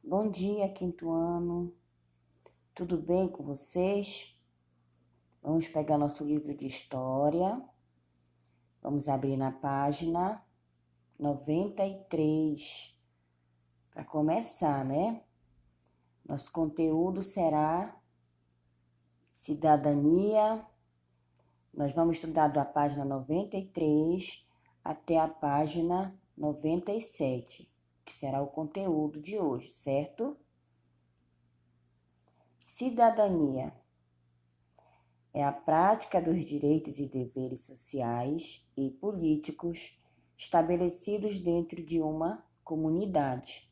Bom dia, quinto ano. Tudo bem com vocês? Vamos pegar nosso livro de história. Vamos abrir na página 93 para começar, né? Nosso conteúdo será cidadania. Nós vamos estudar da página 93 até a página 97, que será o conteúdo de hoje, certo? Cidadania é a prática dos direitos e deveres sociais e políticos estabelecidos dentro de uma comunidade.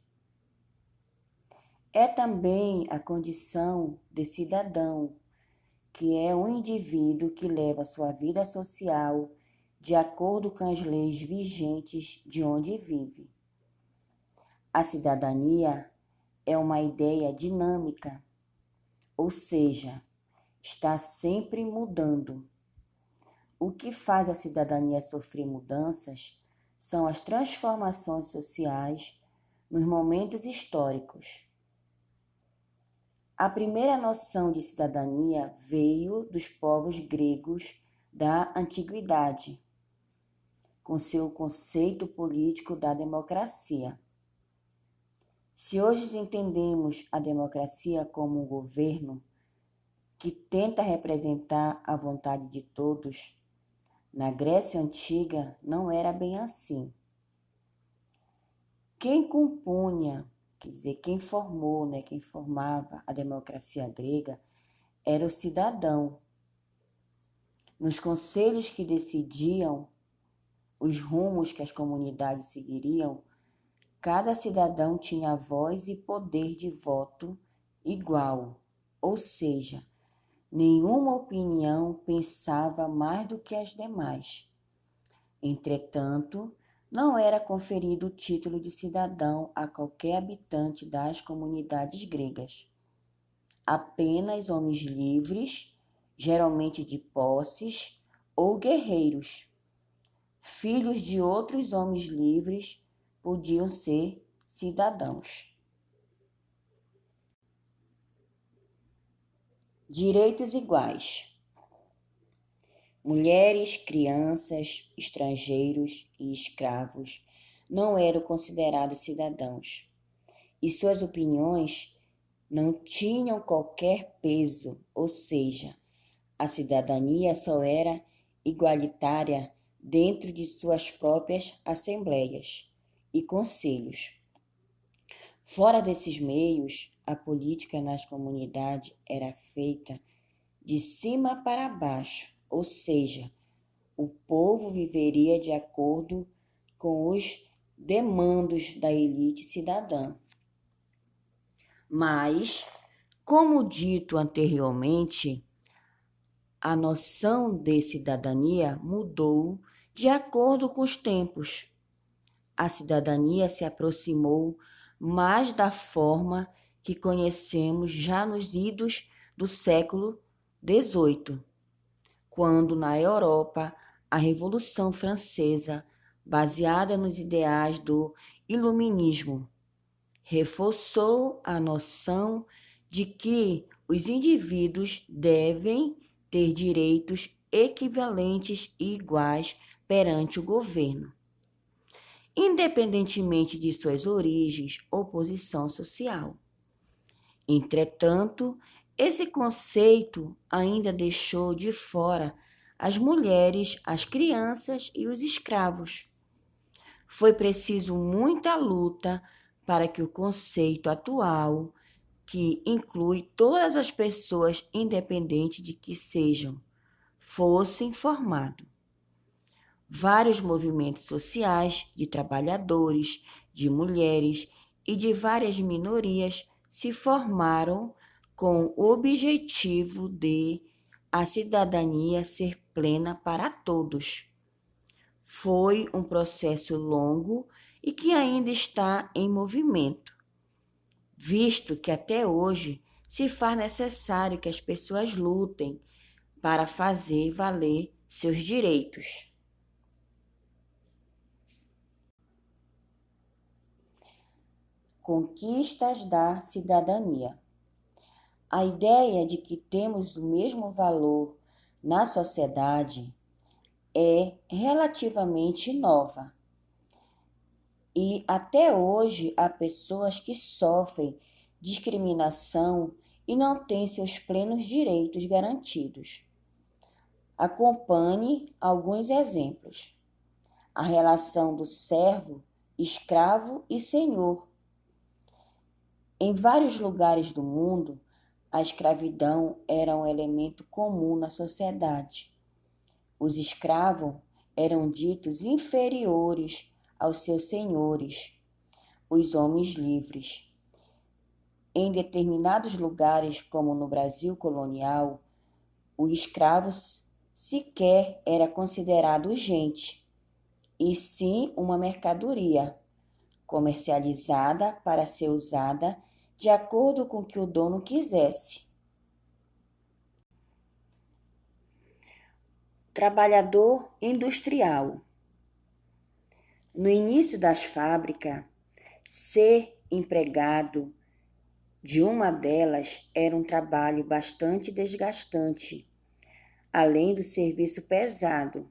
É também a condição de cidadão, que é um indivíduo que leva sua vida social de acordo com as leis vigentes de onde vive. A cidadania é uma ideia dinâmica, ou seja, está sempre mudando. O que faz a cidadania sofrer mudanças são as transformações sociais nos momentos históricos. A primeira noção de cidadania veio dos povos gregos da antiguidade, com seu conceito político da democracia. Se hoje entendemos a democracia como um governo que tenta representar a vontade de todos, na Grécia Antiga não era bem assim. Quem compunha, quer dizer, quem formava a democracia grega era o cidadão. Nos conselhos que decidiam os rumos que as comunidades seguiriam, cada cidadão tinha voz e poder de voto igual, ou seja, nenhuma opinião pensava mais do que as demais. Entretanto, não era conferido o título de cidadão a qualquer habitante das comunidades gregas. Apenas homens livres, geralmente de posses, ou guerreiros, filhos de outros homens livres, podiam ser cidadãos. Direitos iguais. Mulheres, crianças, estrangeiros e escravos não eram considerados cidadãos, e suas opiniões não tinham qualquer peso, ou seja, a cidadania só era igualitária dentro de suas próprias assembleias e conselhos. Fora desses meios, a política nas comunidades era feita de cima para baixo, ou seja, o povo viveria de acordo com os demandos da elite cidadã. Mas, como dito anteriormente, a noção de cidadania mudou de acordo com os tempos. A cidadania se aproximou mais da forma que conhecemos já nos idos do século XVIII, quando na Europa a Revolução Francesa, baseada nos ideais do Iluminismo, reforçou a noção de que os indivíduos devem ter direitos equivalentes e iguais perante o governo, independentemente de suas origens ou posição social. Entretanto, esse conceito ainda deixou de fora as mulheres, as crianças e os escravos. Foi preciso muita luta para que o conceito atual, que inclui todas as pessoas, independente de que sejam, fosse formado. Vários movimentos sociais de trabalhadores, de mulheres e de várias minorias se formaram com o objetivo de a cidadania ser plena para todos. Foi um processo longo e que ainda está em movimento, visto que até hoje se faz necessário que as pessoas lutem para fazer valer seus direitos. conquistas da cidadania. A ideia de que temos o mesmo valor na sociedade é relativamente nova. E até hoje há pessoas que sofrem discriminação e não têm seus plenos direitos garantidos. Acompanhe alguns exemplos. A relação do servo, escravo e senhor. Em vários lugares do mundo, a escravidão era um elemento comum na sociedade. Os escravos eram ditos inferiores aos seus senhores, os homens livres. Em determinados lugares, como no Brasil colonial, o escravo sequer era considerado gente, e sim uma mercadoria, comercializada para ser usada de acordo com o que o dono quisesse. Trabalhador industrial. No início das fábricas, ser empregado de uma delas era um trabalho bastante desgastante, além do serviço pesado.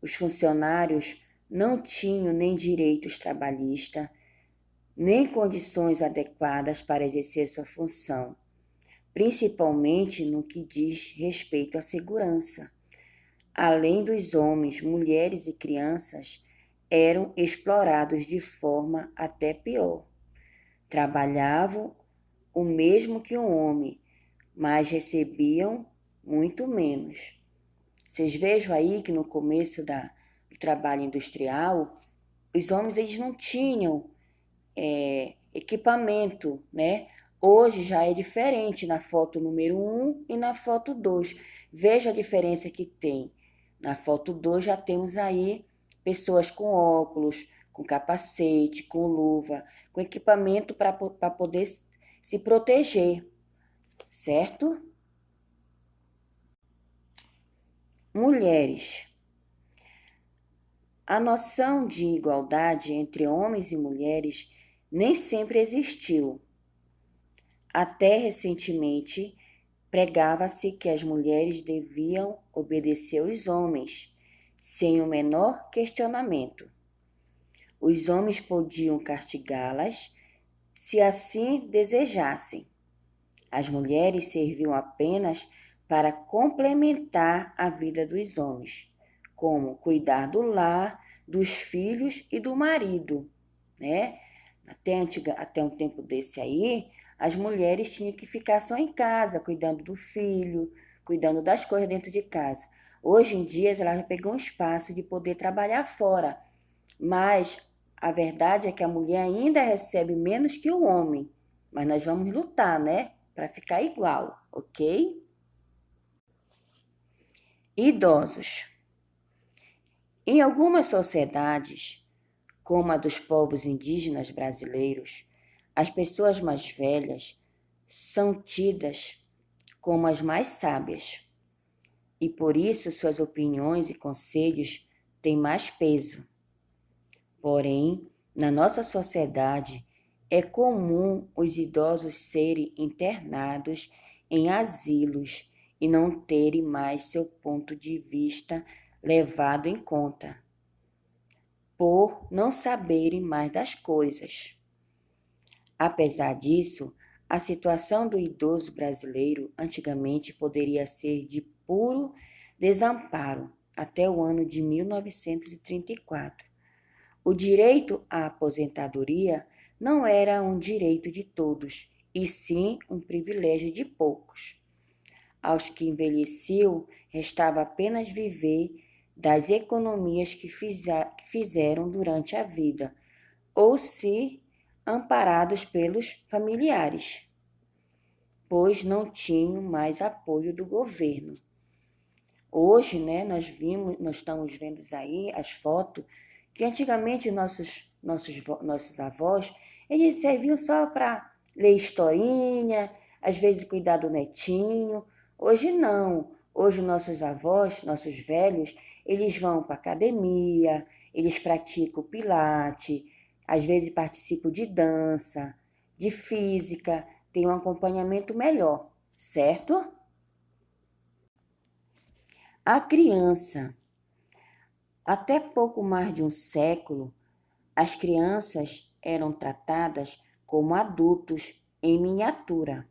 Os funcionários não tinham nem direitos trabalhistas, nem condições adequadas para exercer sua função, principalmente no que diz respeito à segurança. Além dos homens, mulheres e crianças eram explorados de forma até pior. Trabalhavam o mesmo que um homem, mas recebiam muito menos. Vocês vejam aí que no começo do trabalho industrial, os homens eles não tinham equipamento, né? Hoje já é diferente na foto número 1 e na foto 2. Veja a diferença que tem. Na foto 2 já temos aí pessoas com óculos, com capacete, com luva, com equipamento para poder se proteger, certo? Mulheres. A noção de igualdade entre homens e mulheres nem sempre existiu. Até recentemente, pregava-se que as mulheres deviam obedecer aos homens, sem o menor questionamento. Os homens podiam castigá-las se assim desejassem. As mulheres serviam apenas para complementar a vida dos homens, como cuidar do lar, dos filhos e do marido, né? Até um tempo desse aí, as mulheres tinham que ficar só em casa, cuidando do filho, cuidando das coisas dentro de casa. Hoje em dia, elas já pegam um espaço de poder trabalhar fora, mas a verdade é que a mulher ainda recebe menos que o homem, mas nós vamos lutar, né? Para ficar igual, ok? Idosos. Em algumas sociedades, como a dos povos indígenas brasileiros, as pessoas mais velhas são tidas como as mais sábias e por isso suas opiniões e conselhos têm mais peso. Porém, na nossa sociedade, é comum os idosos serem internados em asilos e não terem mais seu ponto de vista levado em conta, por não saberem mais das coisas. Apesar disso, a situação do idoso brasileiro antigamente poderia ser de puro desamparo até o ano de 1934. O direito à aposentadoria não era um direito de todos, e sim um privilégio de poucos. Aos que envelheciam, restava apenas viver das economias que fizeram durante a vida, ou se amparados pelos familiares, pois não tinham mais apoio do governo. Hoje, né, nós estamos vendo aí as fotos que antigamente nossos avós, eles serviam só para ler historinha, às vezes cuidar do netinho. Hoje não. Hoje nossos avós, nossos velhos, eles vão para academia, eles praticam pilates, Às vezes participo de dança, de física, tenho um acompanhamento melhor, certo? A criança, até pouco mais de um século, as crianças eram tratadas como adultos em miniatura.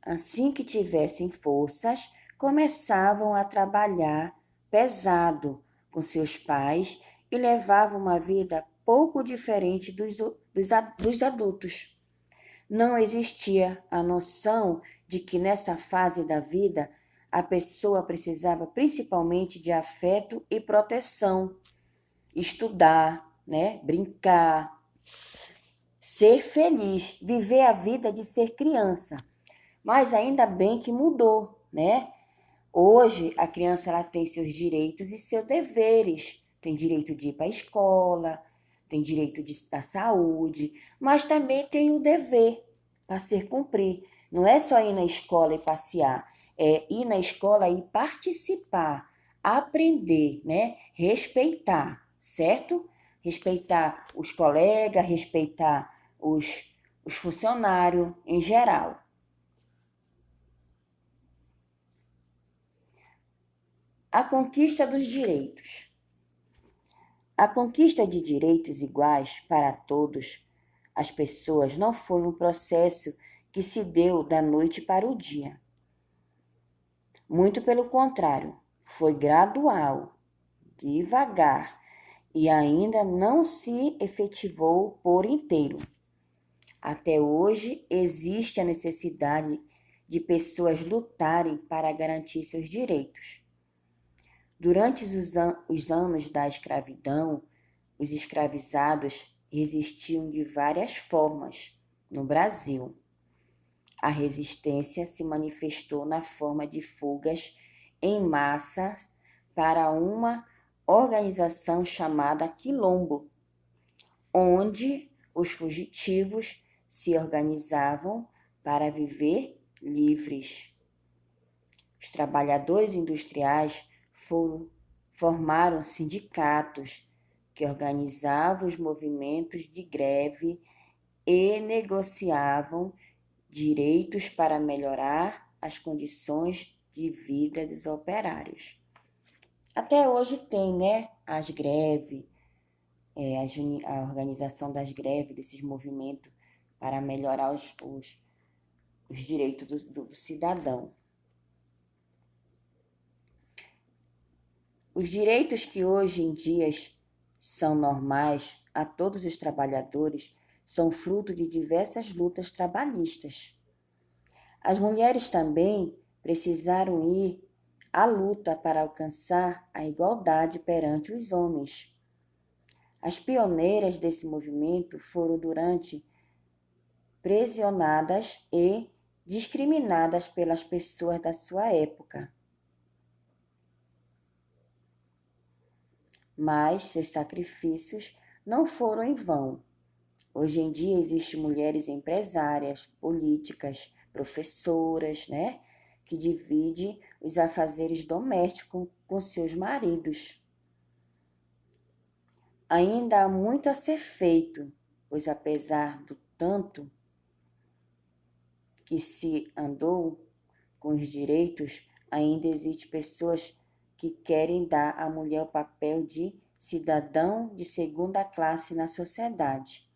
Assim que tivessem forças, começavam a trabalhar pesado com seus pais e levavam uma vida pouco diferente dos adultos. Não existia a noção de que nessa fase da vida a pessoa precisava principalmente de afeto e proteção, estudar, né, brincar, ser feliz, viver a vida de ser criança. Mas ainda bem que mudou, né? Hoje a criança ela tem seus direitos e seus deveres. Tem direito de ir para a escola, tem direito da saúde, mas também tem o dever para ser cumprir. Não é só ir na escola e passear, é ir na escola e participar, aprender, né? Respeitar, certo? Respeitar os colegas, respeitar os funcionários em geral. A conquista dos direitos. A conquista de direitos iguais para todos as pessoas não foi um processo que se deu da noite para o dia. Muito pelo contrário, foi gradual, devagar e ainda não se efetivou por inteiro. Até hoje existe a necessidade de pessoas lutarem para garantir seus direitos. Durante os anos da escravidão, os escravizados resistiam de várias formas no Brasil. A resistência se manifestou na forma de fugas em massa para uma organização chamada Quilombo, onde os fugitivos se organizavam para viver livres. Os trabalhadores industriais formaram sindicatos que organizavam os movimentos de greve e negociavam direitos para melhorar as condições de vida dos operários. Até hoje tem, né, as greves, a organização das greves, desses movimentos para melhorar os direitos do cidadão. Os direitos que hoje em dia são normais a todos os trabalhadores são fruto de diversas lutas trabalhistas. As mulheres também precisaram ir à luta para alcançar a igualdade perante os homens. As pioneiras desse movimento foram durante pressionadas e discriminadas pelas pessoas da sua época. Mas seus sacrifícios não foram em vão. Hoje em dia existem mulheres empresárias, políticas, professoras, né, que dividem os afazeres domésticos com seus maridos. Ainda há muito a ser feito, pois apesar do tanto que se andou com os direitos, ainda existem pessoas que querem dar à mulher o papel de cidadão de segunda classe na sociedade.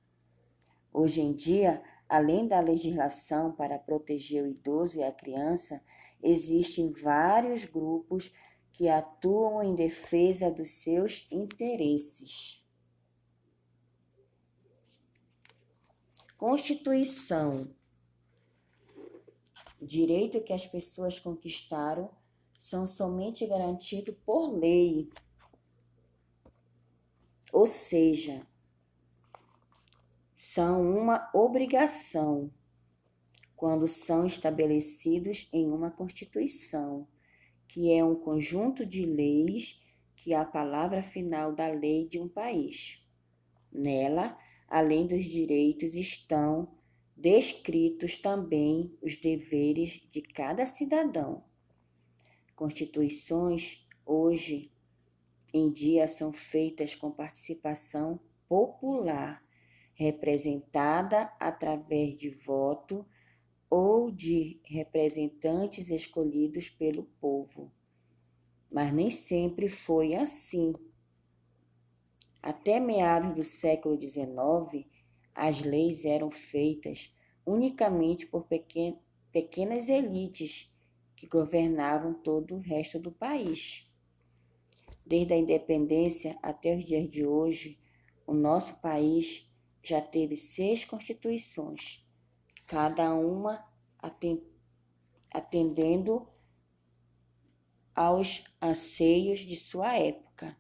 Hoje em dia, além da legislação para proteger o idoso e a criança, existem vários grupos que atuam em defesa dos seus interesses. Constituição. O direito que as pessoas conquistaram são somente garantidos por lei. Ou seja, são uma obrigação quando são estabelecidos em uma Constituição, que é um conjunto de leis que é a palavra final da lei de um país. Nela, além dos direitos, estão descritos também os deveres de cada cidadão. Constituições, hoje em dia, são feitas com participação popular, representada através de voto ou de representantes escolhidos pelo povo. Mas nem sempre foi assim. Até meados do século XIX, as leis eram feitas unicamente por pequenas elites que governavam todo o resto do país. Desde a independência até os dias de hoje, o nosso país já teve 6 constituições, cada uma atendendo aos anseios de sua época.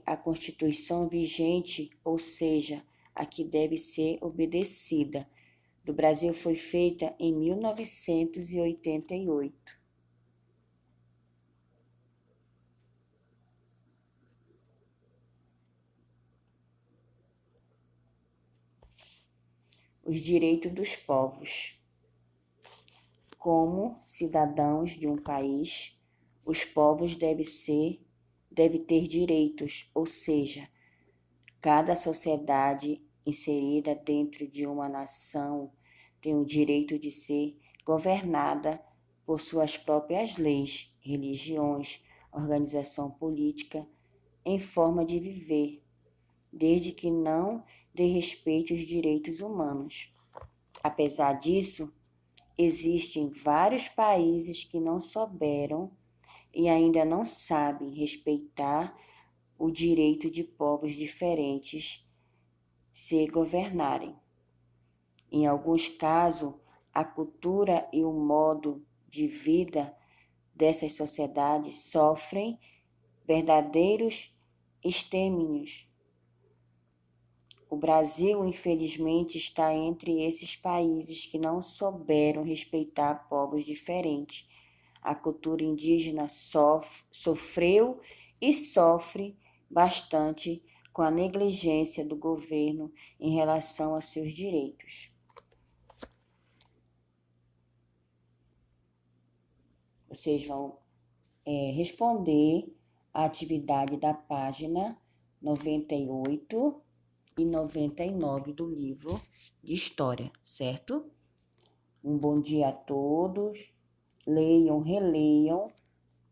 A Constituição vigente, ou seja, a que deve ser obedecida, do Brasil foi feita em 1988. Os direitos dos povos. Como cidadãos de um país, os povos devem ter direitos, ou seja, cada sociedade inserida dentro de uma nação tem o direito de ser governada por suas próprias leis, religiões, organização política, em forma de viver, desde que não desrespeite os direitos humanos. Apesar disso, existem vários países que não souberam e ainda não sabem respeitar o direito de povos diferentes se governarem. Em alguns casos, a cultura e o modo de vida dessas sociedades sofrem verdadeiros extermínios. O Brasil, infelizmente, está entre esses países que não souberam respeitar povos diferentes. A cultura indígena sofreu e sofre bastante com a negligência do governo em relação a seus direitos. Vocês vão responder a atividade da página 98 e 99 do livro de História, certo? Um bom dia a todos. Leiam, releiam,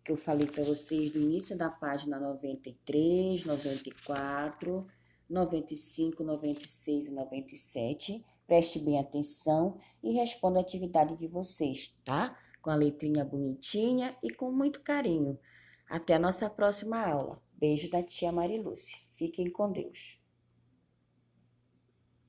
que eu falei para vocês do início da página 93, 94, 95, 96 e 97. Preste bem atenção e responda a atividade de vocês, tá? Com a letrinha bonitinha e com muito carinho. Até a nossa próxima aula. Beijo da tia Marilúcia. Fiquem com Deus.